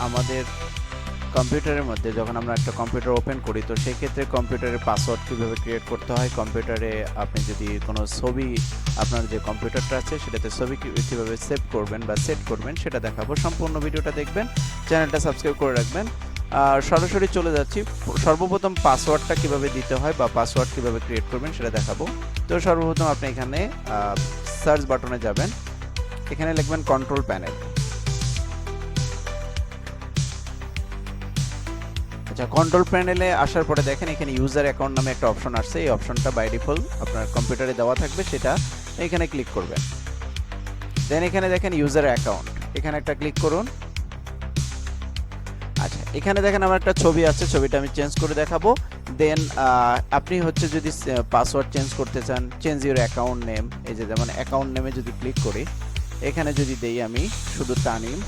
আমাদের কম্পিউটারের মধ্যে যখন আমরা একটা কম্পিউটার ওপেন করি, তো সেই ক্ষেত্রে কম্পিউটারের পাসওয়ার্ড কীভাবে ক্রিয়েট করতে হয়, কম্পিউটারে আপনি যদি কোনো ছবি, আপনার যে কম্পিউটারটা আছে সেটাতে ছবি কীভাবে সেভ করবেন বা সেট করবেন সেটা দেখাবো। সম্পূর্ণ ভিডিওটা দেখবেন, চ্যানেলটা সাবস্ক্রাইব করে রাখবেন। আর সরাসরি চলে যাচ্ছি। সর্বপ্রথম পাসওয়ার্ডটা কিভাবে দিতে হয় বা পাসওয়ার্ড কিভাবে ক্রিয়েট করবেন সেটা দেখাবো। তো সর্বপ্রথম আপনি এখানে সার্চ বাটনে যাবেন, এখানে লিখবেন কন্ট্রোল প্যানেল। আচ্ছা, কন্ট্রোল প্যানেলে আসার পরে দেখেন এখানে ইউজার অ্যাকাউন্ট নামে একটা অপশন আসছে। এই অপশনটা বাই ডিফল্ট আপনার কম্পিউটারে দেওয়া থাকবে, সেটা এখানে ক্লিক করবেন। দেন এখানে দেখেন ইউজার অ্যাকাউন্ট, এখানে একটা ক্লিক করুন। আচ্ছা, এখানে দেখেন আমার একটা ছবি আছে, ছবিটা আমি চেঞ্জ করে দেখাবো। দেন আপনি হচ্ছে যদি পাসওয়ার্ড চেঞ্জ করতে চান, চেঞ্জ ইউর অ্যাকাউন্ট নেম, এই যে যেমন অ্যাকাউন্ট নেমে যদি ক্লিক করি, এখানে যদি দেই আমি শুধু তানিম,